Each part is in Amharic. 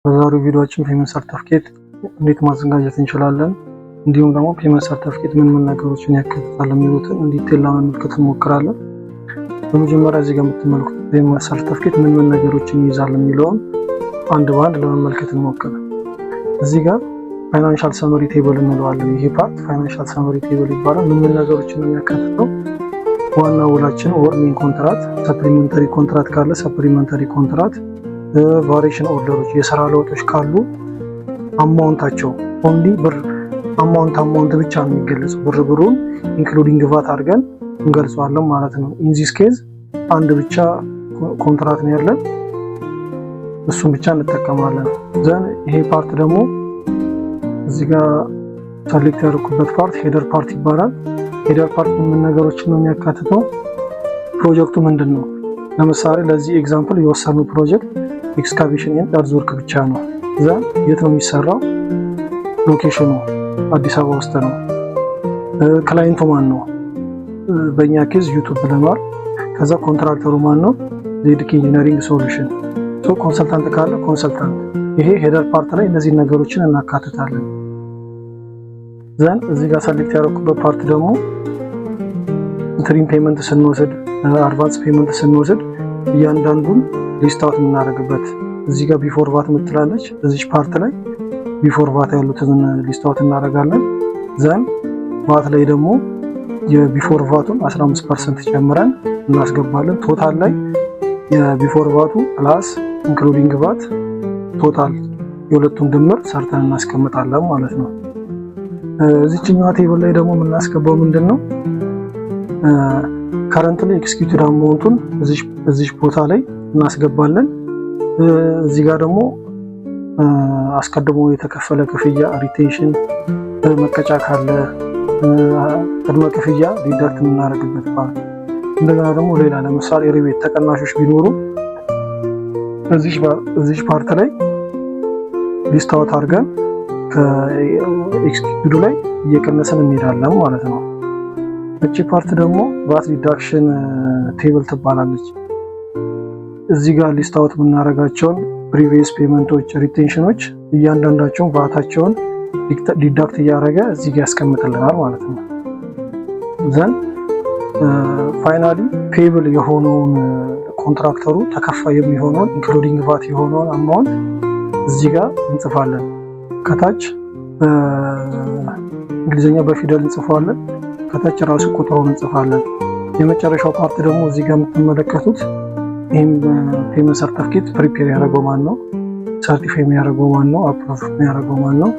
በዛሬው ቪዲዮአችን ፔመንት ሰርተፊኬት እንዴት ማዘጋጀት እንችላለን፣ እንዲሁም ደግሞ ፔመንት ሰርተፊኬት ምን ነገሮችን ያካትታል የሚሉትን ዲቴል ለመመልከት እንሞክራለን። በመጀመሪያ እዚህ ጋር የምትመለከቱት ፔመንት ሰርተፊኬት ምን ነገሮችን ይይዛል የሚለውን አንድ በአንድ ለመመልከት እንሞክራለን። እዚህ ጋር ፋይናንሻል ሰመሪ ቴብል እንለዋለን። ይሄ ፓርት ፋይናንሻል ሰመሪ ቴብል ይባላል። ምን ነገሮችን ነው የሚያካትተው? ዋና ውላችን ኦር ሜን ኮንትራት፣ ሰፕሊመንተሪ ኮንትራት ካለ ሰፕሊመንተሪ ኮንትራት፣ ቫሪዬሽን ኦርደሮች የስራ ለውጦች ካሉ አማውንታቸው ኦንሊ ብር አማውንት ብቻ ነው የሚገለጸው። ብሩን ኢንክሉዲንግ ቫት አድርገን እንገልጸዋለን ማለት ነው። ኢን ዚስ ኬዝ አንድ ብቻ ኮንትራት ነው ያለን፣ እሱን ብቻ እንጠቀማለን። ዘን ይሄ ፓርት ደግሞ እዚህ ጋር ሰሌክት ያደረኩበት ፓርት ሄደር ፓርት ይባላል። ሄደር ፓርት ምን ነገሮችን ነው የሚያካትተው? ፕሮጀክቱ ምንድን ነው? ለምሳሌ ለዚህ ኤግዛምፕል የወሰነው ፕሮጀክት ኤክስካቬሽን ኤንድ እርዝ ወርክ ብቻ ነው። እዛ የት ነው የሚሰራው? ሎኬሽኑ አዲስ አበባ ውስጥ ነው። ክላይንቱ ማን ነው? በእኛ ኬዝ ዩቱብ ብለናል። ከዛ ኮንትራክተሩ ማን ነው? ዜድኬ ኢንጂነሪንግ ሶሉሽን። ሶ ኮንሰልታንት ካለ ኮንሰልታንት። ይሄ ሄደር ፓርት ላይ እነዚህ ነገሮችን እናካትታለን። ዘን እዚህ ጋር ሰሌክት ያደረኩበት ፓርት ደግሞ ኢንትሪም ፔመንት ስንወስድ፣ አድቫንስ ፔመንት ስንወስድ እያንዳንዱን ሊስት አውት የምናደርግበት እዚህ ጋር ቢፎር ቫት የምትላለች እዚህ ፓርት ላይ ቢፎር ቫት ያሉትን ሊስት አውት እናደርጋለን። ዘን ቫት ላይ ደግሞ የቢፎር ቫቱን 15% ጨምረን እናስገባለን። ቶታል ላይ የቢፎር ቫቱ ፕላስ ኢንክሉዲንግ ቫት ቶታል የሁለቱን ድምር ሰርተን እናስቀምጣለን ማለት ነው። እዚችኛዋ ቴብል ላይ ደግሞ የምናስገባው ምንድን ነው? ከረንት ላይ ኤክስኪዩትድ አማውንቱን እዚህ ቦታ ላይ እናስገባለን። እዚህ ጋር ደግሞ አስቀድሞ የተከፈለ ክፍያ ሪቴንሽን፣ መቀጫ ካለ ቅድመ ክፍያ ዲዳክት የምናደርግበት ፓርት። እንደገና ደግሞ ሌላ ለምሳሌ ሪቤት ተቀናሾች ቢኖሩ እዚህ ፓርት ላይ ሊስት አውት አድርገን ከኤክስኪዩቲቭ ላይ እየቀነሰን እንሄዳለን ማለት ነው። እቺ ፓርት ደግሞ ቫት ዲዳክሽን ቴብል ትባላለች። እዚህ ጋር ሊስት አውት የምናደርጋቸውን ፕሪቪየስ ፔመንቶች፣ ሪቴንሽኖች እያንዳንዳቸውን ቫታቸውን ዲዳክት እያደረገ እዚህ ጋር ያስቀምጥልናል ማለት ነው። ዘን ፋይናሊ ፔብል የሆነውን ኮንትራክተሩ ተከፋይ የሚሆነውን ኢንክሉዲንግ ቫት የሆነውን አማውንት እዚህ ጋር እንጽፋለን። ከታች በእንግሊዝኛ በፊደል እንጽፋለን፣ ከታች ራሱ ቁጥሩን እንጽፋለን። የመጨረሻው ፓርት ደግሞ እዚህ ጋር የምትመለከቱት ይህም ፔመንት ሰርተፊኬት ፕሪፔር ያደረገው ማን ነው? ሰርቲፋይ የሚያደርገው ማን ነው? አፕሮቭ የሚያደርገው ማን ነው?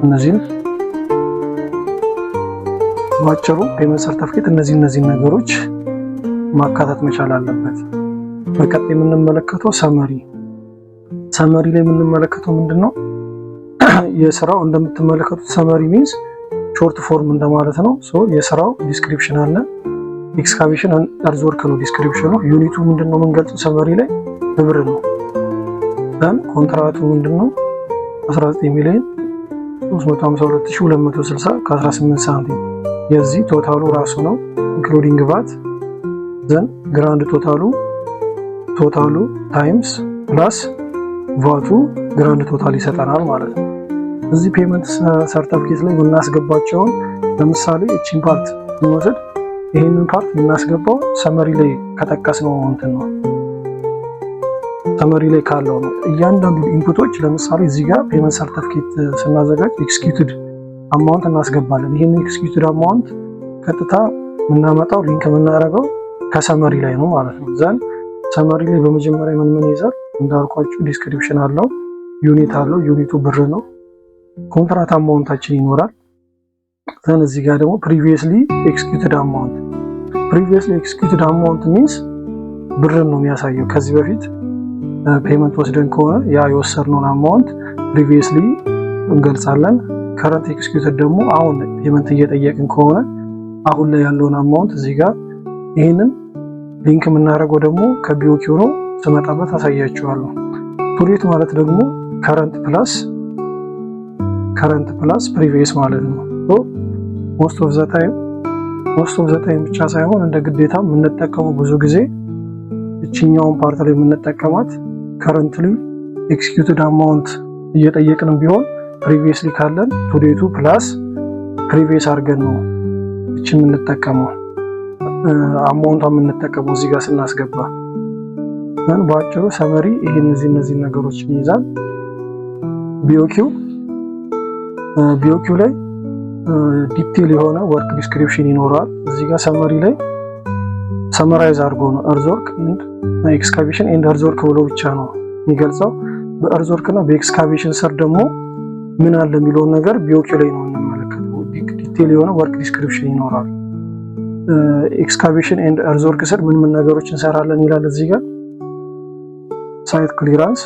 እነዚህን ባጭሩ ፔመንት ሰርተፊኬት እነዚህ ነገሮች ማካተት መቻል አለበት። በቀጣይ የምንመለከተው ሰመሪ ላይ የምንመለከተው ምንድን ነው? የስራው እንደምትመለከቱት ሰመሪ ሚንስ ሾርት ፎርም እንደማለት ነው። የስራው ዲስክሪፕሽን አለ። ኤክስካቬሽን እርዝ ወርክ ነው ዲስክሪፕሽኑ። ዩኒቱ ምንድነው የምንገልጸው ሰመሪ ላይ? በብር ነው። ዘን ኮንትራቱ ምንድነው? 19 ሚሊዮን 352260 ከ18 ሳንቲም። የዚህ ቶታሉ ራሱ ነው ኢንክሉዲንግ ቫት። ዘን ግራንድ ቶታሉ ታይምስ ፕላስ ቫቱ ግራንድ ቶታል ይሰጠናል ማለት ነው። እዚህ ፔመንት ሰርተፊኬት ላይ የምናስገባቸውን ለምሳሌ እቺን ፓርት እንወስድ። ይሄንን ፓርት የምናስገባው ሰመሪ ላይ ከጠቀስነው እንትን ነው፣ ሰመሪ ላይ ካለው ነው። እያንዳንዱ ኢንፑቶች ለምሳሌ እዚህ ጋር ፔመንት ሰርተፊኬት ስናዘጋጅ ኤክስኪዩትድ አማውንት እናስገባለን። ይሄንን ኤክስኪዩትድ አማውንት ቀጥታ የምናመጣው ሊንክ የምናደርገው ከሰመሪ ላይ ነው ማለት ነው። ዘን ሰመሪ ላይ በመጀመሪያ ምን ይዛል እንዳልኳችሁ ዲስክሪፕሽን አለው፣ ዩኒት አለው። ዩኒቱ ብር ነው። ኮንትራት አማውንታችን ይኖራል። ዘን እዚህ ጋር ደግሞ ፕሪቪየስሊ ኤክስኪዩትድ አማውንት ሚንስ ብርን ነው የሚያሳየው። ከዚህ በፊት ፔመንት ወስደን ከሆነ ያ የወሰድነውን አማውንት ፕሪቪየስሊ እንገልጻለን። ከረንት ኤክስኪዩትድ ደግሞ አሁን ፔመንት እየጠየቅን ከሆነ አሁን ላይ ያለውን አማውንት እዚህ ጋር ይህንን ሊንክ የምናደርገው ደግሞ ከቢኦኪ ነው ስመጣበት አሳያችኋለሁ። ቱሬት ማለት ደግሞ ከረንት ፕላስ ፕሪቪየስ ማለት ነው። ሞስት ኦፍ ዘ ታይም ብቻ ሳይሆን እንደ ግዴታ የምንጠቀመው ብዙ ጊዜ እችኛውን ፓርት ላይ የምንጠቀማት ከረንትሊ ኤክስኪዩትድ አማውንት እየጠየቅንም ቢሆን ፕሪቪየስሊ ካለን ቱዴቱ ፕላስ ፕሪቪየስ አድርገን ነው እቺ የምንጠቀመው አማውንቷ የምንጠቀመው እዚህ ጋር ስናስገባ። በአጭሩ ሰመሪ ይሄን እነዚህ ነገሮችን ይይዛል። ቢኦኪው ላይ ዲቴል የሆነ ወርክ ዲስክሪፕሽን ይኖራል። እዚህ ጋር ሰመሪ ላይ ሰመራይዝ አድርጎ ነው እርዝወርክ ኤንድ ኤክስካቬሽን ኤንድ እርዝወርክ ብሎ ብቻ ነው የሚገልጸው። በእርዝወርክ እና በኤክስካቬሽን ስር ደግሞ ምን አለ የሚለውን ነገር ቢኦኪው ላይ ነው የምንመለከተው። ዲቴል የሆነ ወርክ ዲስክሪፕሽን ይኖራል። ኤክስካቬሽን ኤንድ እርዝወርክ ስር ምን ነገሮች እንሰራለን ይላል። እዚህ ጋር ሳይት ክሊራንስ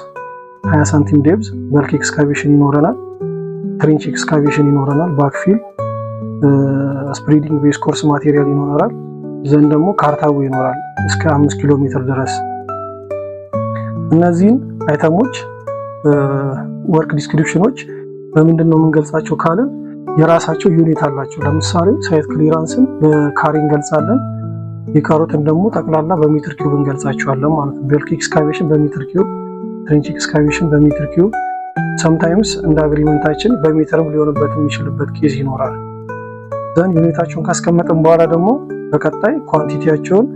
20 ሳንቲም ዴፕዝ፣ በልክ ኤክስካቬሽን ይኖረናል፣ ትሬንች ኤክስካቬሽን ይኖረናል፣ ባክፊል፣ ስፕሬዲንግ ቤዝ ኮርስ ማቴሪያል ይኖራል። ዘንድ ደግሞ ካርታቡ ይኖራል እስከ 5 ኪሎ ሜትር ድረስ። እነዚህን አይተሞች ወርክ ዲስክሪፕሽኖች በምንድን ነው የምንገልጻቸው ካልን የራሳቸው ዩኒት አላቸው። ለምሳሌ ሳይት ክሊራንስን በካሬ እንገልጻለን። የካሮትን ደግሞ ጠቅላላ በሜትር ኪዩብ እንገልጻቸዋለን ማለት ነው። በልክ ኤክስካቬሽን በሜትር ኪዩብ፣ ትሬንች ኤክስካቬሽን በሜትር ኪዩብ፣ ሰምታይምስ እንደ አግሪመንታችን በሜትርም ሊሆንበት የሚችልበት ኬዝ ይኖራል። ዘን ዩኒታቸውን ካስቀመጥን በኋላ ደግሞ በቀጣይ ኳንቲቲያቸውን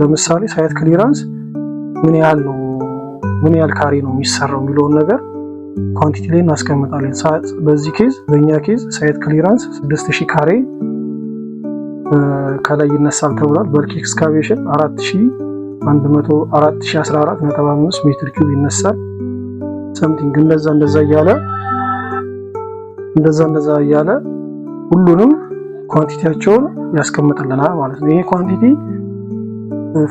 ለምሳሌ ሳይት ክሊራንስ ምን ያህል ካሬ ነው የሚሰራው የሚለውን ነገር ኳንቲቲ ላይ እናስቀምጣለን። በዚህ ኬዝ በእኛ ኬዝ ሳይት ክሊራንስ 6000 ካሬ ከላይ ይነሳል ተብሏል። በልክ ኤክስካቬሽን 4014.5 ሜትር ኪዩብ ይነሳል። ሰምቲንግ እንደዛ እያለ ሁሉንም ኳንቲቲያቸውን ያስቀምጥልናል ማለት ነው። ይሄ ኳንቲቲ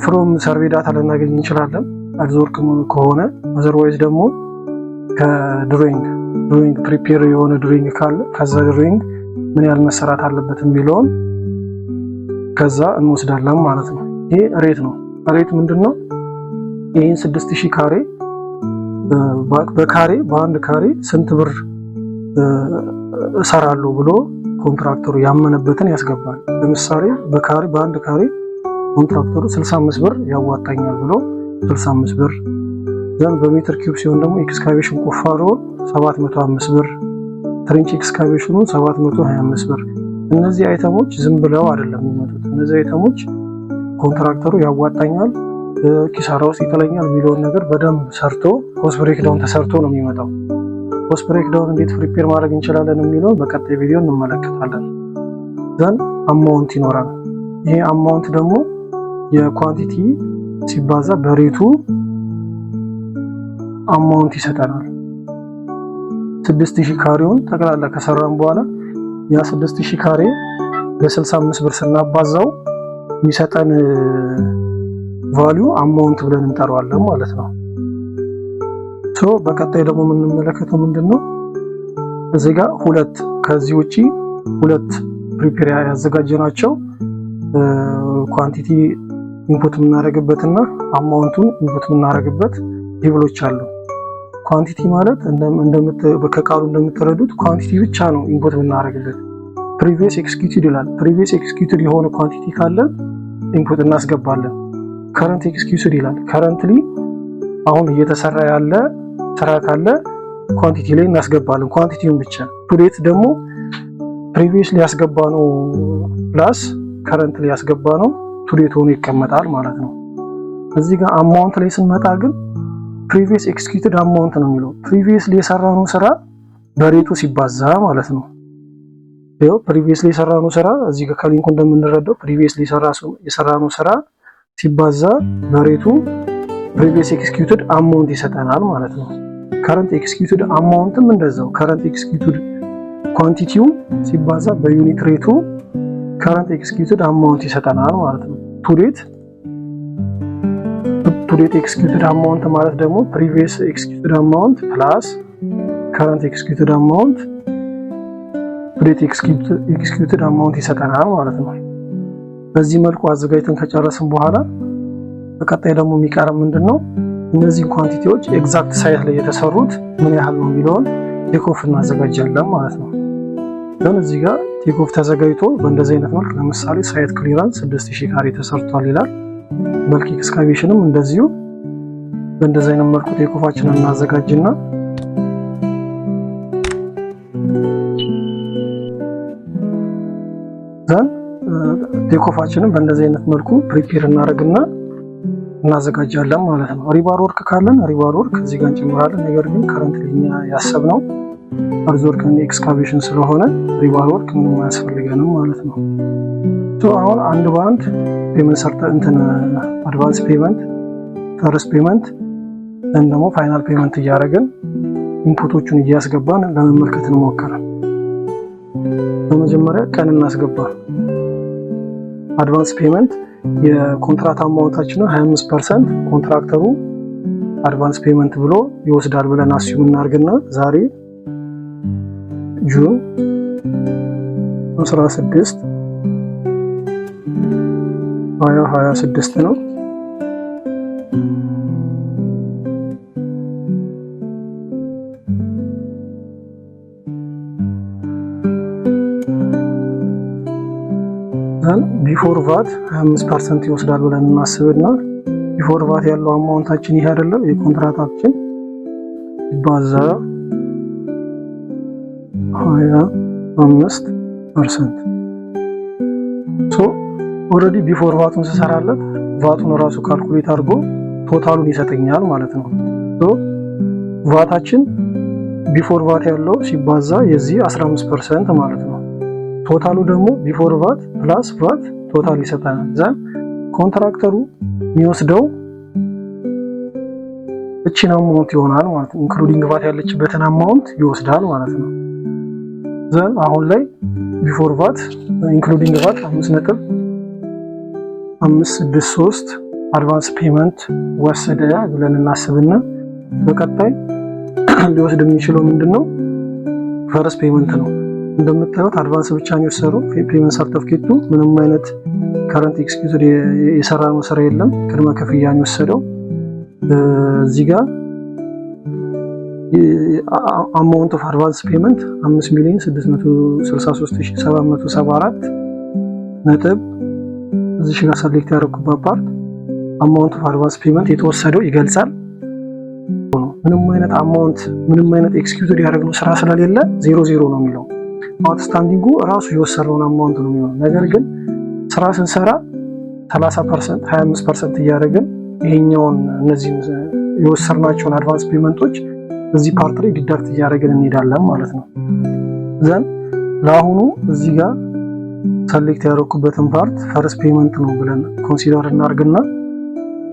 ፍሮም ሰርቬይ ዳታ ልናገኝ እንችላለን እርዝወርክ ከሆነ። አዘርዋይዝ ደግሞ ከድሮይንግ ፕሪፔር የሆነ ድሮይንግ ካለ ከዛ ድሮይንግ ምን ያህል መሰራት አለበት የሚለውን ከዛ እንወስዳለን ማለት ነው። ይሄ ሬት ነው። ሬት ምንድነው? ይሄን 6000 ካሬ በአንድ ካሬ ስንት ብር እሰራለሁ ብሎ ኮንትራክተሩ ያመነበትን ያስገባል። ለምሳሌ በአንድ ካሬ ኮንትራክተሩ 65 ብር ያዋጣኛል ብሎ 65 ብር፣ ዘን በሜትር ኪዩብ ሲሆን ደግሞ ኤክስካቬሽን ቁፋሮ 705 ብር፣ ትሬንች ኤክስካቬሽኑ 725 ብር። እነዚህ አይተሞች ዝም ብለው አይደለም የሚመጡት። እነዚህ አይተሞች ኮንትራክተሩ ያዋጣኛል፣ ኪሳራ ውስጥ ይጥለኛል የሚለውን ነገር በደንብ ሰርቶ ኮስት ብሬክዳውን ተሰርቶ ነው የሚመጣው። ኮስት ብሬክዳውን እንዴት ፕሪፔር ማድረግ እንችላለን የሚለውን በቀጣይ ቪዲዮ እንመለከታለን። ዘን አማውንት ይኖራል። ይሄ አማውንት ደግሞ የኳንቲቲ ሲባዛ በሬቱ አማውንት ይሰጠናል። 6000 ካሬውን ጠቅላላ ከሰራን በኋላ ያ 6000 ካሬ በ65 ብር ስናባዛው የሚሰጠን ቫልዩ አማውንት ብለን እንጠራዋለን ማለት ነው። በቀጣይ ደግሞ የምንመለከተው ምንድነው? እዚህ ጋር ከዚህ ውጪ ሁለት ፕሪፔር ያዘጋጀናቸው ኳንቲቲ ኢንፑት የምናደርግበትና አማውንቱን ኢንፑት የምናደርግበት ቴብሎች አሉ። ኳንቲቲ ማለት ከቃሉ እንደምትረዱት ኳንቲቲ ብቻ ነው ኢንፑት የምናደርግበት። ፕሪቪየስ ኤክስኪዩትድ ይላል። ፕሪቪየስ ኤክስኪዩትድ የሆነ ኳንቲቲ ካለ ኢንፑት እናስገባለን። ከረንት ኤክስኪዩትድ ይላል። ከረንትሊ አሁን እየተሰራ ያለ ስራ ካለ ኳንቲቲ ላይ እናስገባለን፣ ኳንቲቲውን ብቻ። ቱዴት ደግሞ ፕሪቪየስሊ ያስገባነው ፕላስ ከረንትሊ ያስገባነው ቱዴት ሆኖ ይቀመጣል ማለት ነው። እዚህ ጋር አማውንት ላይ ስንመጣ ግን ፕሪቪየስ ኤክስኪዩትድ አማውንት ነው የሚለው። ፕሪቪየስሊ የሰራነው ስራ በሬቱ ሲባዛ ማለት ነው። ይኸው ፕሪቪየስሊ የሰራነው ስራ እዚህ ጋር ከሊንኩ እንደምንረዳው ፕሪቪየስሊ የሰራነው ስራ ሲባዛ በሬቱ ፕሪቪየስ ኤክስኪዩትድ አማውንት ይሰጠናል ማለት ነው። ከረንት ኤክስኪዩትድ አማውንትም እንደዛው ከረንት ኤክስኪዩትድ ኳንቲቲው ሲባዛ በዩኒት ሬቱ ከረንት ኤክስኪዩትድ አማውንት ይሰጠናል ማለት ነው። ቱዴት ኤክስኪዩትድ አማውንት ማለት ደግሞ ፕሪቪየስ ኤክስኪዩትድ አማውንት ፕላስ ከረንት ኤክስኪዩትድ አማውንት ቱዴት ኤክስኪዩትድ አማውንት ይሰጠናል ማለት ነው። በዚህ መልኩ አዘጋጅተን ከጨረስን በኋላ በቀጣይ ደግሞ የሚቀረው ምንድነው? እነዚህን ኳንቲቲዎች ኤግዛክት ሳይት ላይ የተሰሩት ምን ያህል ነው የሚለውን ቴክኦፍ እናዘጋጃለን ማለት ነው። ግን እዚህ ጋር ቴክኦፍ ተዘጋጅቶ በእንደዚህ አይነት መልክ ለምሳሌ ሳይት ክሊራንስ 6000 ካሬ ተሰርቷል ይላል። በልክ ኤክስካቬሽንም እንደዚሁ በእንደዚህ አይነት መልኩ ቴክኦፋችንን እናዘጋጅና ዘን ቴክኦፋችንን በእንደዚህ አይነት መልኩ ፕሪፔር እናደርግና እናዘጋጃለን ማለት ነው። ሪባር ወርክ ካለን ሪባር ወርክ እዚህ ጋር እንጨምራለን። ነገር ግን ከረንትሊ እኛ ያሰብነው አርዝ ወርክ እና ኤክስካቬሽን ስለሆነ ሪባር ወርክ ምንም አያስፈልገንም ማለት ነው። አሁን አንድ በአንድ ፔመንት ሰርተን አድቫንስ ፔመንት፣ ፈርስት ፔመንት እና ደግሞ ፋይናል ፔመንት እያደረግን ኢንፑቶቹን እያስገባን ለመመልከት እንሞክራለን። በመጀመሪያ ቀን እናስገባ። አድቫንስ ፔመንት የኮንትራት አማውንታችንን 25% ኮንትራክተሩ አድቫንስ ፔመንት ብሎ ይወስዳል ብለን አስዩም እናርግና ዛሬ ጁን 16 2026 ነው። ቢፎር ቫት 25% ይወስዳል ብለን እናስብና ቢፎር ቫት ያለው አማውንታችን ይሄ አይደለም። የኮንትራታችን ባዛ 25% ሶ ኦልሬዲ ቢፎር ቫቱን ስሰራለት ቫቱን ራሱ ካልኩሌት አድርጎ ቶታሉን ይሰጠኛል ማለት ነው። ሶ ቫታችን ቢፎር ቫት ያለው ሲባዛ የዚህ 15% ማለት ነው። ቶታሉ ደግሞ ቢፎር ቫት ፕላስ ቫት ቶታል ይሰጠናል። ዘን ኮንትራክተሩ የሚወስደው እቺን አማውንት ይሆናል ማለት ነው። ኢንክሉዲንግ ቫት ያለችበትን አማውንት ይወስዳል ማለት ነው። ዘን አሁን ላይ ቢፎር ቫት ኢንክሉዲንግ ቫት 5.563 አድቫንስ ፔመንት ወሰደ ብለን እናስብና በቀጣይ ሊወስድ የሚችለው ምንድነው? ፈርስት ፔመንት ነው። እንደምታዩት አድቫንስ ብቻ ነው የወሰደው። ፔመንት ሰርቲፊኬቱ ምንም አይነት ከረንት ኤክስኪዩትድ የሰራነው ስራ የለም። ቅድመ ክፍያ ነው የወሰደው። እዚህ ጋር አማውንት ኦፍ አድቫንስ ፔመንት 5,663,774 ነጥብ እዚህ ጋር ሰሌክት ያደረኩበት ፓርት አማውንት ኦፍ አድቫንስ ፔመንት የተወሰደው ይገልጻል። ምንም አይነት አማውንት ምንም አይነት ኤክስኪዩትድ ያደረግነው ስራ ስለሌለ 00 ነው የሚለው። አውትስታንዲንጉ ራሱ የወሰነውን አማውንት ነው የሚሆነው። ነገር ግን ስራ ስንሰራ 30% 25% እያደረግን ይሄኛውን እነዚህን የወሰናቸውን አድቫንስ ፔመንቶች እዚህ ፓርት ላይ ዲዳክት እያደረግን እንሄዳለን ማለት ነው። ዘን ለአሁኑ እዚህ ጋር ሰሌክት ያደረኩበትን ፓርት ፈርስት ፔመንት ነው ብለን ኮንሲደር እናርግና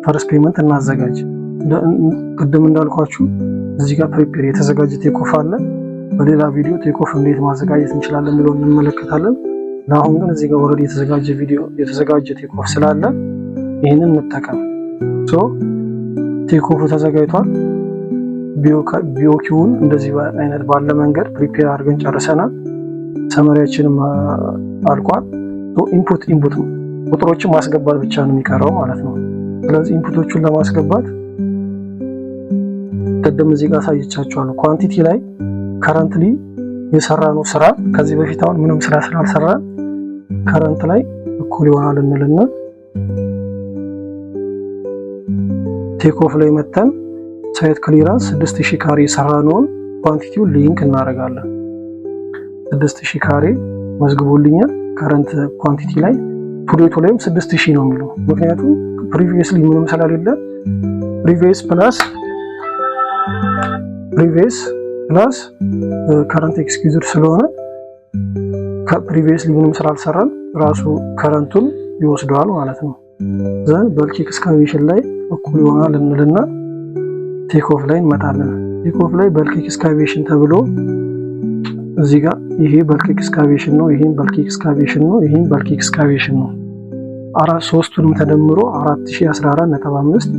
ፈርስት ፔመንት እናዘጋጅ። ቅድም እንዳልኳችሁ እዚህ ጋር ፕሪፔር የተዘጋጀ ቴክኦፍ አለ። በሌላ ቪዲዮ ቴክኦፍ እንዴት ማዘጋጀት እንችላለን ብለው እንመለከታለን። ለአሁን ግን እዚህ ጋር ኦልሬዲ የተዘጋጀ ቴክኦፍ ስላለ ይህንን እንጠቀም። ሶ ቴክኦፉ ተዘጋጅቷል። ቢኦኪውን እንደዚህ አይነት ባለ መንገድ ፕሪፔር አድርገን ጨርሰናል። ሰመሪያችንም አልቋል። ሶ ኢንፑት ቁጥሮችን ማስገባት ብቻ ነው የሚቀረው ማለት ነው። ስለዚህ ኢንፑቶቹን ለማስገባት ቅድም እዚህ ጋር አሳይቻችኋለሁ። ኳንቲቲ ላይ ከረንትሊ የሰራነው ስራ ከዚህ በፊት አሁን ምንም ስራ ስላልሰራን ከረንት ላይ እኩል ይሆናል እንልና ቴክኦፍ ላይ መተን ሳይት ክሊራንስ 6000 ካሬ የሰራነውን ኳንቲቲውን ሊንክ እናደርጋለን። 6000 ካሬ መዝግቦልኛል። ከረንት ኳንቲቲ ላይ ቱዴቱ ላይም 6000 ነው የሚለው። ምክንያቱም ፕሪቪየስሊ ምንም ስለሌለ ፕሪቪየስ ፕላስ ከረንት ኤክስኪዩዝድ ስለሆነ ከፕሪቪየስሊ ምንም ስላልሰራን ራሱ ከረንቱን ይወስደዋል ማለት ነው። ዘን በልክ ኤክስካቬሽን ላይ እኩል ይሆናል እንልና ቴክኦፍ ላይ እንመጣለን። ቴክኦፍ ላይ በልክ ኤክስካቬሽን ተብሎ እዚህ ጋር ይሄ በልክ ኤክስካቬሽን ነው፣ ይሄን በልክ ኤክስካቬሽን ነው፣ ይሄን በልክ ኤክስካቬሽን ነው። ሶስቱንም ተደምሮ 4014.5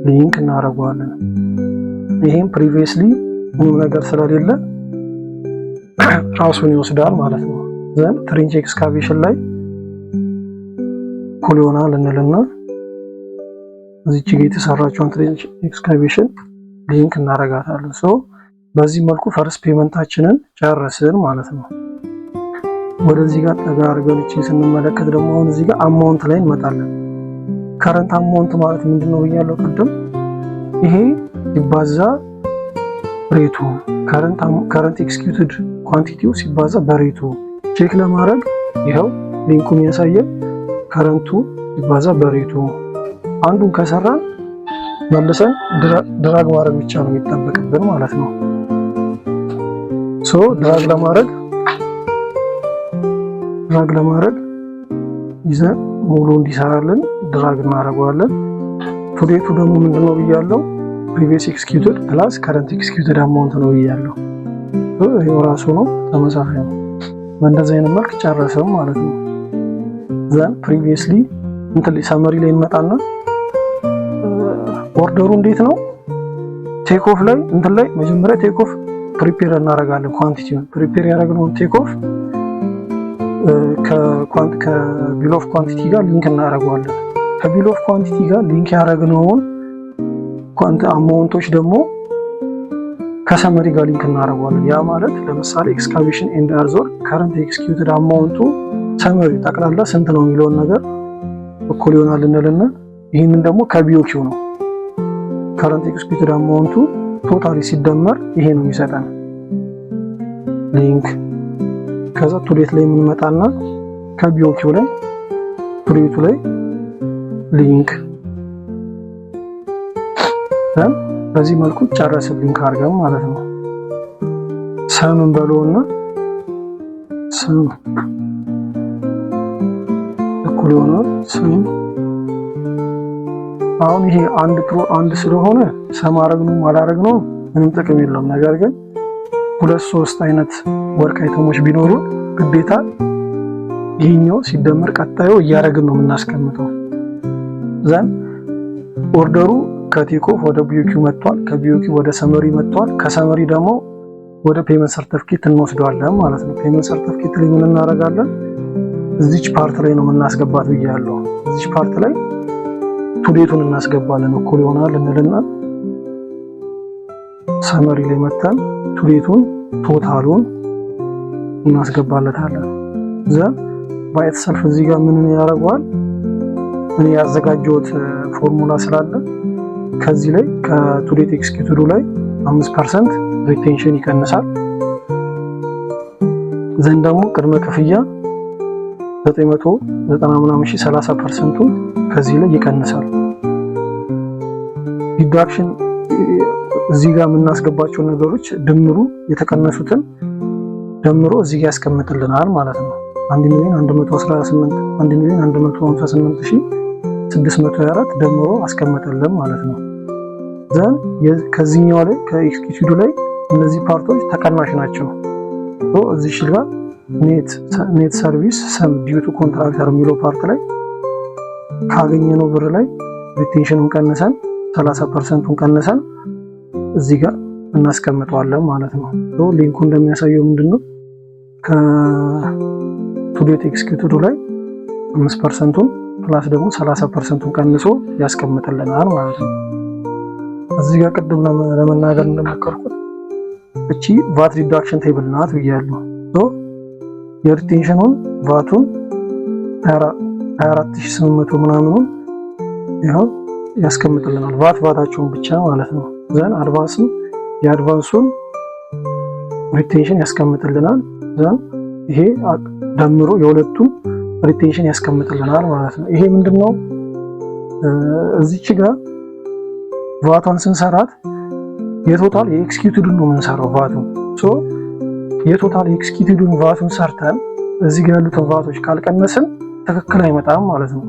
ሊንክ እናደርገዋለን። ይሄን ፕሪቪየስሊ ምንም ነገር ስለሌለ ራሱን ይወስዳል ማለት ነው። ዘን ትሬንች ኤክስካቬሽን ላይ እኩል ይሆናል እንልና እዚች ጋር የተሰራችውን ትሬንች ኤክስካቬሽን ሊንክ እናደርጋታለን። ሶ በዚህ መልኩ ፈርስት ፔመንታችንን ጨረስን ማለት ነው። ወደዚህ ጋር ጠጋ አድርገን ስንመለከት ደግሞ አሁን እዚህ ጋር አማውንት ላይ እንመጣለን። ከረንት አማውንት ማለት ምንድነው ብያለሁ ቅድም። ይሄ ሲባዛ ሬቱ ከረንት ኤክስኪዩትድ ኳንቲቲው ሲባዛ በሬቱ ቼክ ለማድረግ ይኸው ሊንኩ የሚያሳየን ከረንቱ ይባዛ በሬቱ። አንዱን ከሰራን መልሰን ድራግ ማድረግ ብቻ ነው የሚጠበቅብን ማለት ነው። ድራግ ለማድረግ ይዘን ሙሉ እንዲሰራልን ድራግ እናደርገዋለን። ቱዴቱ ደግሞ ምንድነው ብያለው? ፕሪቪየስ ኤክስኪዩትድ ፕላስ ከረንት ኤክስኪዩትድ አማውንት ነው ብያለው። ይሄው ራሱ ነው፣ ተመሳሳይ ነው። በእንደዚህ አይነት መልክ ጨረሰው ማለት ነው። ዘን ፕሪቪየስሊ ሰመሪ ላይ እንመጣና ኦርደሩ እንዴት ነው? ቴክ ኦፍ ላይ ላይ መጀመሪያ ቴክ ኦፍ ፕሪፔር እናደርጋለን። ኳንቲቲውን ፕሪፔር ያደረግነውን ቴክ ኦፍ ከቢል ኦፍ ኳንቲቲ ጋር ሊንክ እናደርገዋለን። ከቢል ኦፍ ኳንቲቲ ጋር ሊንክ ያደረግነውን አማውንቶች ደግሞ ከሰመሪ ጋር ሊንክ እናደርገዋለን። ያ ማለት ለምሳሌ ኤክስካቬሽን ኤንድ አርዞር ከረንት ኤክስኪዩትድ አማውንቱ ሰመሪ ጠቅላላ ስንት ነው የሚለውን ነገር እኩል ይሆናል እንልና ይህንን ደግሞ ከቢኦኪው ነው ከረንት ኤክስኪዩትድ አማውንቱ ቶታሊ ሲደመር ይሄ ነው የሚሰጠን ሊንክ። ከዛ ቱዴት ላይ የምንመጣና ከቢኦኪው ላይ ቱዴቱ ላይ ሊንክ በዚህ መልኩ ጨረስን ሊንክ አድርገን ማለት ነው። ሰምን በለውና ሰም እኩል ይሆናል ሰም። አሁን ይሄ አንድ ስለሆነ ሰም አረግነው አላረግነው ምንም ጥቅም የለውም። ነገር ግን 2-3 አይነት ወርክ አይተሞች ቢኖሩ ግዴታ ይሄኛው ሲደመር ቀጣዩ እያረግን ነው የምናስቀምጠው። ዘን ኦርደሩ ከቴክ-ኦፍ ወደ ቢኦኪው መጥቷል፣ ከቢኦኪው ወደ ሰመሪ መጥቷል። ከሰመሪ ደግሞ ወደ ፔመንት ሰርቲፊኬት እንወስደዋለን ማለት ነው። ፔመንት ሰርቲፊኬት ላይ ምን እናደርጋለን? እዚች ፓርት ላይ ነው የምናስገባት ብያለሁ። እዚች ፓርት ላይ ቱዴቱን እናስገባለን እኩል ይሆናል እንልና ሰመሪ ላይ መተን ቱዴቱን ቶታሉን እናስገባለታለን። ዘን ባይት ሰልፍ እዚህ ጋር ምን ያደርገዋል? እኔ ያዘጋጀሁት ፎርሙላ ስላለ ከዚህ ላይ ከቱዴት ኤክስኪዩትዱ ላይ 5% ሪቴንሽን ይቀንሳል። ዘን ደግሞ ቅድመ ክፍያ 990,030% ከዚህ ላይ ይቀንሳል። ዲዳክሽን እዚህ ጋር የምናስገባቸው ነገሮች ድምሩ የተቀነሱትን ደምሮ እዚህ ጋር ያስቀምጥልናል ማለት ነው። 1,158,624 ደምሮ አስቀመጠልን ማለት ነው። ዘን ከዚህኛው ላይ ከኤክስኪዩቲቭ ላይ እነዚህ ፓርቶች ተቀናሽ ናቸው። እዚህ ጋር ኔት ሰርቪስ ሰም ዲዩ ቱ ኮንትራክተር የሚለው ፓርት ላይ ካገኘነው ብር ላይ ሪቴንሽኑን ቀንሰን 30%ን ቀንሰን እዚህ ጋር እናስቀምጠዋለን ማለት ነው። ሊንኩ እንደሚያሳየው ምንድነው ከቱዴት ኤክስኪዩቲቭ ላይ 5%ን ፕላስ ደግሞ 30%ን ቀንሶ ያስቀምጥልናል ማለት ነው። እዚህ ጋር ቅድም ለመናገር እንደሞከርኩት እቺ ቫት ሪዳክሽን ቴብል ናት ብያለሁ። የሪቴንሽኑን ቫቱን 24800 ምናምኑን ይኸው ያስቀምጥልናል። ቫታቸውን ብቻ ማለት ነው። ዘን አድቫንስን የአድቫንሱን ሪቴንሽን ያስቀምጥልናል። ዘን ይሄ ደምሮ የሁለቱን ሪቴንሽን ያስቀምጥልናል ማለት ነው። ይሄ ምንድነው? እዚች ጋር ቫቷን ስንሰራት የቶታል የኤክስኪዩቲቭን ነው የምንሰራው ቫቱን። የቶታል የኤክስኪዩቲቭን ቫቱን ሰርተን እዚህ ጋር ያሉትን ቫቶች ካልቀነስን ትክክል አይመጣም ማለት ነው።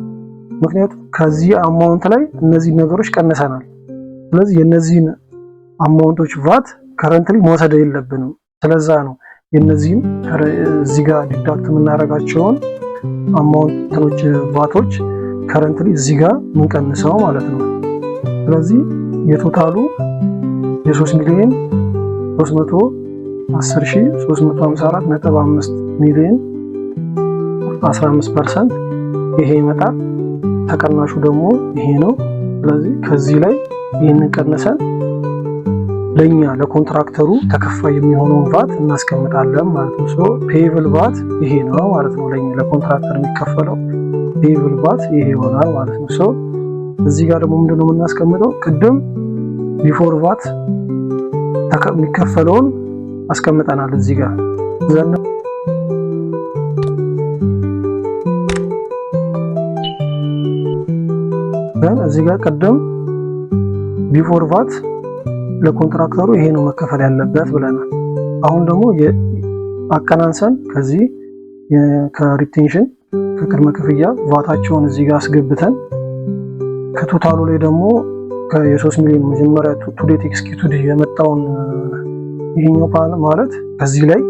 ምክንያቱም ከዚህ አማውንት ላይ እነዚህ ነገሮች ቀንሰናል። ስለዚህ የነዚህን አማውንቶች ቫት ከረንትሊ መውሰድ የለብንም። ስለዛ ነው የነዚህን እዚህ ጋር ዲዳክት የምናደርጋቸውን አማውንቶች ቫቶች ከረንትሊ እዚህ ጋር የምንቀንሰው ማለት ነው። ስለዚህ የቶታሉ የ3,310,354.5 ሚሊዮን 15% ይሄ ይመጣል። ተቀናሹ ደግሞ ይሄ ነው። ስለዚህ ከዚህ ላይ ይህንን ቀንሰን ለኛ ለኮንትራክተሩ ተከፋይ የሚሆነውን ቫት እናስቀምጣለን ማለት ነው። ፔብል ቫት ይሄ ነው ማለት ነው። ለኛ ለኮንትራክተር የሚከፈለው ፔብል ቫት ይሄ ይሆናል ማለት ነው። እዚህ ጋር ደግሞ ምንድነው የምናስቀምጠው? ቅድም ቢፎር ቫት የሚከፈለውን አስቀምጠናል እዚህ ጋር። እዚህ ጋር ቀደም ቢፎር ቫት ለኮንትራክተሩ ይሄ ነው መከፈል ያለበት ብለናል። አሁን ደግሞ አቀናንሰን ከዚህ ከሪቴንሽን ከቅድመ ክፍያ ቫታቸውን እዚህ ጋር አስገብተን ከቶታሉ ላይ ደግሞ የ3 ሚሊዮን መጀመሪያ ቱ ዴት ኤክስኪዩትድ የመጣውን ይሄኛው ማለት ከዚህ ላይ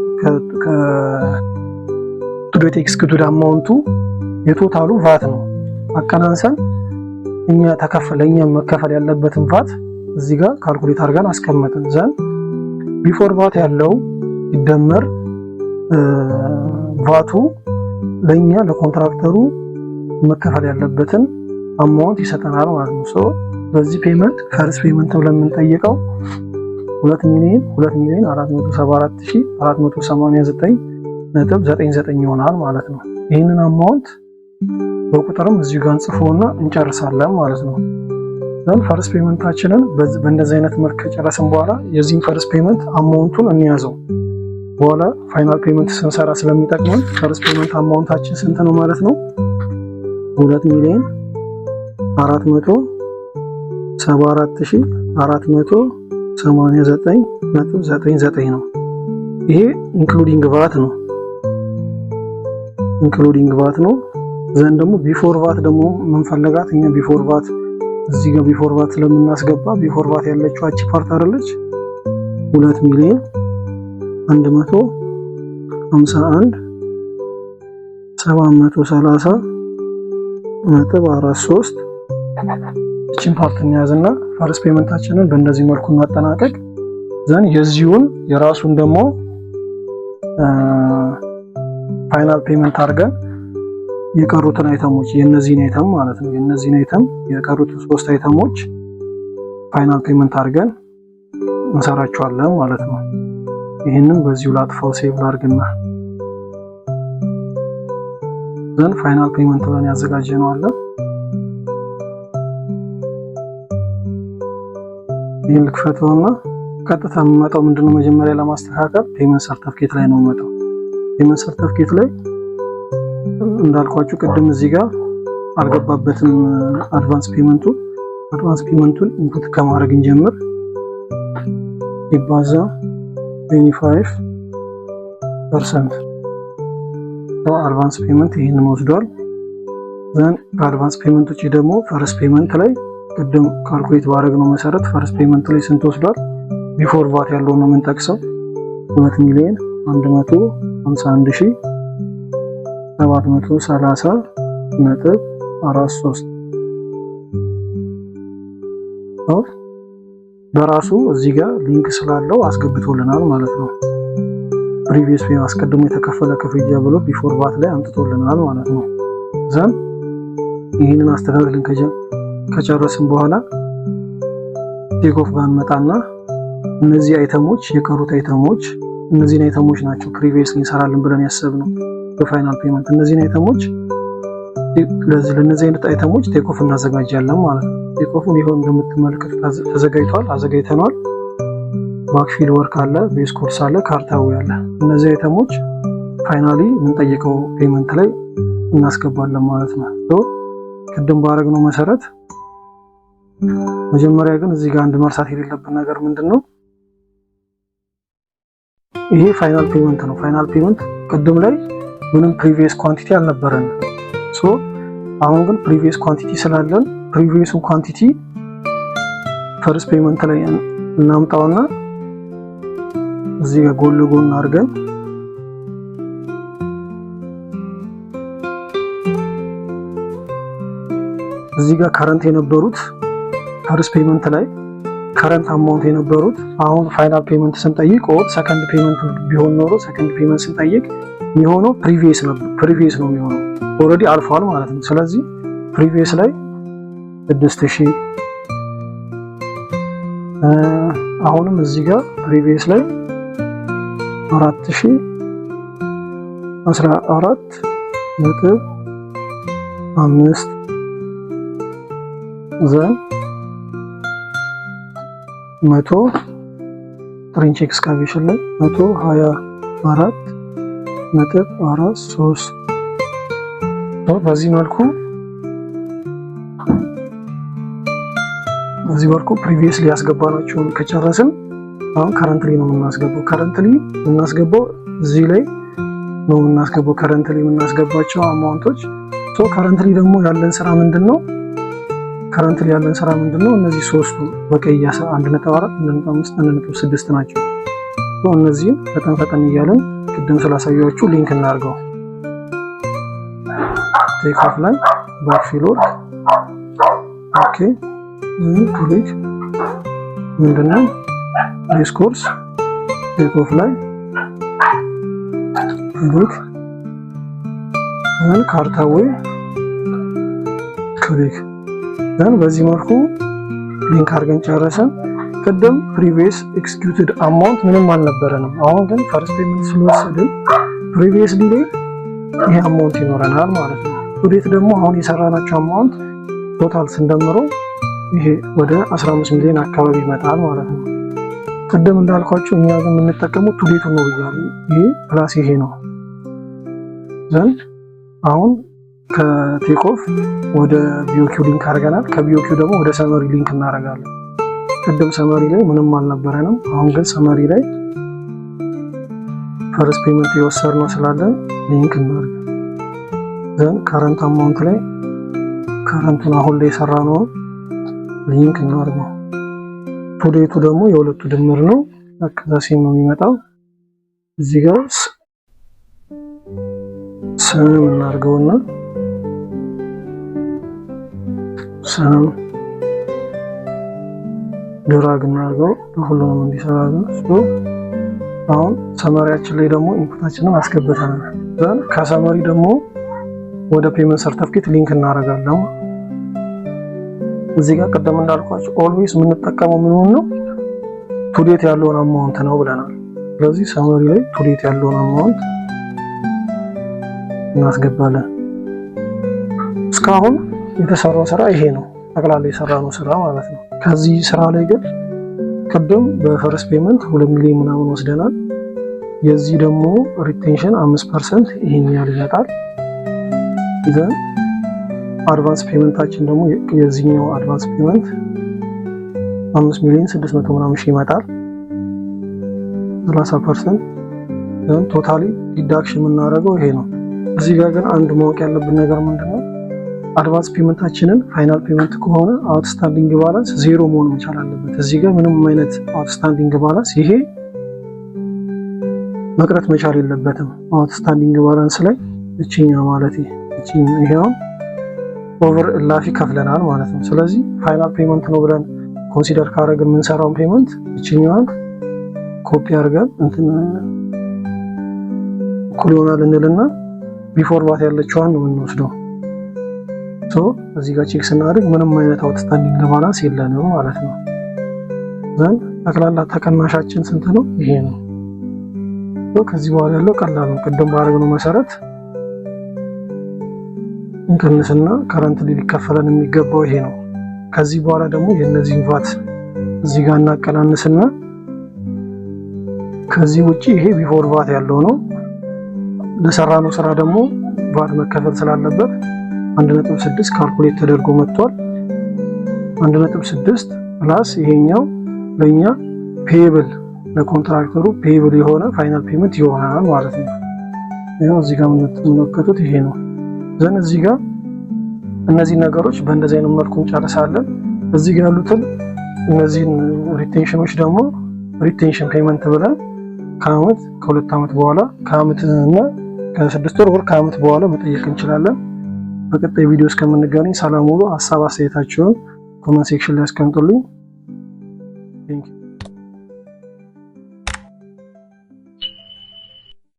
ቱ ዴት ኤክስኪዩትድ አማውንቱ የቶታሉ ቫት ነው። አቀናንሰን እኛ ተከፈለኛ መከፈል ያለበትን ቫት እዚህ ጋር ካልኩሌት አድርገን አስቀመጥን ዘንድ ቢፎር ቫት ያለው ይደመር ቫቱ ለኛ ለኮንትራክተሩ መከፈል ያለበትን አማውንት ይሰጠናል ማለት ነው። ሶ በዚህ ፔመንት ፈርስት ፔመንት ብለን የምንጠይቀው 2,474,489.99 ይሆናል ማለት ነው። ይህንን አማውንት በቁጥርም እዚሁ ጋር እንጽፈውና እንጨርሳለን ማለት ነው። ዘን ፈርስት ፔመንታችንን በእንደዚህ አይነት መልክ ከጨረስን በኋላ የዚህን ፈርስት ፔመንት አማውንቱን እንያዘው። በኋላ ፋይናል ፔመንት ስንሰራ ስለሚጠቅመን ፈርስት ፔመንት አማውንታችን ስንት ነው ማለት ነው? 2,474,489.99 ነው። ይሄ ኢንክሉዲንግ ቫት ነው። ዘንድ ደግሞ ቢፎር ቫት ደግሞ የምንፈልጋት እኛ ቢፎር ቫት እዚህ ጋር ቢፎር ቫት ስለምናስገባ ቢፎር ቫት ያለችው አቺ ፓርት አይደለች 2,151,730.43 እቺን ፓርት እንያዝና ፈርስት ፔመንታችንን በእንደዚህ መልኩ እናጠናቀቅ። ዘን የዚሁን የራሱን ደግሞ ፋይናል ፔመንት አድርገን የቀሩትን አይተሞች የነዚህን አይተም ማለት ነው የነዚህን አይተም የቀሩትን 3 አይተሞች ፋይናል ፔመንት አድርገን እንሰራቸዋለን ማለት ነው። ይሄንን በዚሁ ላጥፋው ሴቭ ላድርግና ዘን ፋይናል ፔመንት ብለን ያዘጋጀነው አለ። ይሄን ልክፈተውና ቀጥታ የምመጣው ምንድነው መጀመሪያ ለማስተካከል ፔመንት ሰርተፊኬት ላይ ነው የምመጣው። ፔመንት ሰርተፊኬት ላይ እንዳልኳችሁ ቅድም እዚህ ጋር አልገባበትም አድቫንስ ፔመንቱን ኢንፑት ከማድረግ እንጀምር። ይባዛ 25% አድቫንስ ፔመንት ይሄንን ወስዷል። ዘን ከአድቫንስ ፔመንት ውጪ ደግሞ ፈርስት ፔመንት ላይ ቅድም ካልኩሌት ባደረግነው መሰረት ፈርስት ፔመንት ላይ ስንት ወስዷል? ቢፎር ቫት ያለው ነው የምንጠቅሰው 2,151,730.43 በራሱ እዚህ ጋር ሊንክ ስላለው አስገብቶልናል ማለት ነው። ፕሪቪየስ ፔ አስቀድሞ የተከፈለ ክፍያ ብሎ ቢፎር ቫት ላይ አምጥቶልናል ማለት ነው። ዘን ይህንን አስተካክለን ከጨረስን በኋላ ቴክ ኦፍ ጋር እንመጣና እነዚህ አይተሞች የቀሩት አይተሞች እነዚህን አይተሞች ናቸው ፕሪቪየስሊ እንሰራለን ብለን ያሰብነው በፋይናል ፔመንት። እነዚህን አይተሞች ለነዚህ አይነት አይተሞች ቴክ ኦፍ እናዘጋጃለን ማለት ነው። ቴክ ኦፉን ይሄው እንደምትመለከቱት አዘጋጅተናል። ባክፊል ወርክ አለ፣ ቤስ ኮርስ አለ፣ ካርታዊ አለ። እነዚህ አይተሞች ፋይናሊ የምንጠይቀው ፔመንት ላይ እናስገባለን ማለት ነው። ቅድም ባረግነው መሰረት መጀመሪያ ግን እዚህ ጋር አንድ መርሳት የሌለብን ነገር ምንድነው? ይሄ ፋይናል ፔመንት ነው። ፋይናል ፔመንት ቅድም ላይ ምንም ፕሪቪየስ ኳንቲቲ አልነበረን። አሁን ግን ፕሪቪየስ ኳንቲቲ ስላለን ፕሪቪየሱን ኳንቲቲ ፈርስት ፔመንት ላይ እናምጣውና እዚህ ጋር ጎን ለጎን አድርገን እዚህ ጋር ከረንት የነበሩት ፈርስት ፔመንት ላይ ከረንት አማውንት የነበሩት አሁን ፋይናል ፔመንት ስንጠይቅ ኦር ሰከንድ ፔመንት ቢሆን ኖሮ ሰከንድ ፔመንት ስንጠይቅ የሚሆነው ፕሪቪየስ ነው የሚሆነው ኦልሬዲ አልፏል ማለት ነው። ስለዚህ ፕሪቪየስ ላይ 6000 አሁንም እዚህ ጋር ፕሪቪየስ ላይ 4014.5 ዘን 100 ትሬንች ኤክስካቬሽን ላይ 124.43 በዚህ መልኩ በዚህ መልኩ ፕሪቪየስሊ ያስገባናቸውን ከጨረስን አሁን ከረንትሊ ነው የምናስገባው። ከረንትሊ የምናስገባው እዚህ ላይ ነው የምናስገባው ከረንትሊ የምናስገባቸው አማውንቶች። ሶ ከረንትሊ ደግሞ ያለን ስራ ምንድነው? ከረንትሊ ያለን ስራ ምንድነው? እነዚህ ሶስቱ በቀይ 1.4 1.5 1.6 ናቸው። ሶ እነዚህን ፈጠን እያለን ቅድም ስላሳያችሁ ሊንክ እናድርገው። ቴክ ኦፍ ላይ ባክፊል ወርክ ኦኬ ክሊክ ምንድነው ዲስኮርስ ቴክ ኦፍ ላይ ክሊክ ካርታዌ ክሊክ ዘን በዚህ መልኩ ሊንክ አድርገን ጨረሰን። ቅድም ፕሪቪየስ ኤክስኪዩትድ አማውንት ምንም አልነበረንም። አሁን ግን ፈርስት ፔመንት ስለወሰድን ፕሪቪየስሊ ላይ ይሄ አማውንት ይኖረናል ማለት ነው። ቱዴት ደግሞ አሁን የሰራናቸው አማውንት ቶታል ስንደምረው ይሄ ወደ 15 ሚሊዮን አካባቢ ይመጣል ማለት ነው። ቅድም እንዳልኳቸው እኛ ግን የምንጠቀመው ቱዴቱ ነው ብያለሁ። ይሄ ፕላስ ይሄ ነው። ዘንድ አሁን ከቴክ ኦፍ ወደ ቢኦኪው ሊንክ አድርገናል። ከቢኦኪው ደግሞ ወደ ሰመሪ ሊንክ እናደርጋለን። ቅድም ሰመሪ ላይ ምንም አልነበረንም። አሁን ግን ሰመሪ ላይ ፈርስት ፔመንት የወሰድነው ስላለን ሊንክ እናደርጋለን። ዘን ከረንት አማውንት ላይ ከረንቱን አሁን ላይ የሰራነው ሊንክ እናደርገው። ቱዴቱ ደግሞ የሁለቱ ድምር ነው። ከዛሴ ነው የሚመጣው። እዚህ ጋር ስም እናድርገውና ስም ድራግ እናድርገው ለሁሉንም እንዲሰራ። አሁን ሰመሪያችን ላይ ደግሞ ኢንፑታችንን አስገብተናል። ዘን ከሰመሪ ደግሞ ወደ ፔመንት ሰርተፍኬት ሊንክ እናደርጋለን። እዚህ ጋር ቀደም እንዳልኳችሁ ኦልዌይስ የምንጠቀመው ምኑን ነው? ቱዴት ያለውን አማውንት ነው ብለናል። ስለዚህ ሰመሪ ላይ ቱዴት ያለውን አማውንት እናስገባለን። እስካሁን የተሰራው ስራ ይሄ ነው፣ ጠቅላላ የሰራነው ስራ ማለት ነው። ከዚህ ስራ ላይ ግን ቅድም በፈርስት ፔመንት 2 ሚሊዮን ምናምን ወስደናል። የዚህ ደግሞ ሪቴንሽን 5% ይሄን ያህል ይመጣል። ዘን አድቫንስ ፔመንታችን ደግሞ የዚህኛው አድቫንስ ፔመንት 5 ሚሊዮን 600 ምናምን ሺህ ይመጣል 30%። ዘን ቶታሊ ዲዳክሽን የምናደርገው ይሄ ነው። እዚህ ጋር ግን አንድ ማወቅ ያለብን ነገር ምንድነው? አድቫንስ ፔመንታችንን ፋይናል ፔመንት ከሆነ አውትስታንዲንግ ባላንስ 0 መሆን መቻል አለበት። እዚህ ጋር ምንም አይነት አውትስታንዲንግ ባላንስ ይሄ መቅረት መቻል የለበትም። አውትስታንዲንግ ባላንስ ላይ እቺኛ ማለት ይሄው ኦቨር እላፊ ከፍለናል ማለት ነው። ስለዚህ ፋይናል ፔመንት ነው ብለን ኮንሲደር ካደረግን የምንሰራውን ፔመንት እቺኛዋን ኮፒ አድርገን እንትን እኩል ይሆናል እንልና ቢፎር ባት ያለችዋን ነው የምንወስደው። ሶ እዚህ ጋር ቼክ ስናደርግ ምንም አይነት አውትስታንዲንግ ባላንስ የለንም ማለት ነው። ዘን ጠቅላላ ተቀናሻችን ስንት ነው? ይሄ ነው። ሶ ከዚህ በኋላ ያለው ቀላል ነው። ቅድም ባደረግነው መሰረት እንቀንስና ከረንትሊ ሊከፈለን የሚገባው ይሄ ነው። ከዚህ በኋላ ደግሞ የነዚህን ቫት እዚህ ጋር እናቀናንስና ከዚህ ውጪ ይሄ ቢፎር ቫት ያለው ነው። ለሰራነው ስራ ደግሞ ቫት መከፈል ስላለበት 1.6 ካልኩሌት ተደርጎ መጥቷል። 1.6 ፕላስ ይሄኛው ለኛ ፔብል ለኮንትራክተሩ ፔብል የሆነ ፋይናል ፔመንት ይሆናል ማለት ነው። ይሄው እዚህ ጋር የምንመለከቱት ይሄ ነው። ዘን እዚህ ጋር እነዚህ ነገሮች በእንደዚህ አይነት መልኩ እንጨርሳለን። እዚህ ጋር ያሉትን እነዚህን ሪቴንሽኖች ደግሞ ሪቴንሽን ፔመንት ብለን ከአመት ከሁለት አመት በኋላ ከአመት እና ከ6 ወር ከአመት በኋላ መጠየቅ እንችላለን። በቀጣይ ቪዲዮ እስከምንገናኝ ሰላም ሁሉ። ሀሳብ አስተያየታችሁን ኮሜንት ሴክሽን ላይ አስቀምጡልኝ። ቴንክ ዩ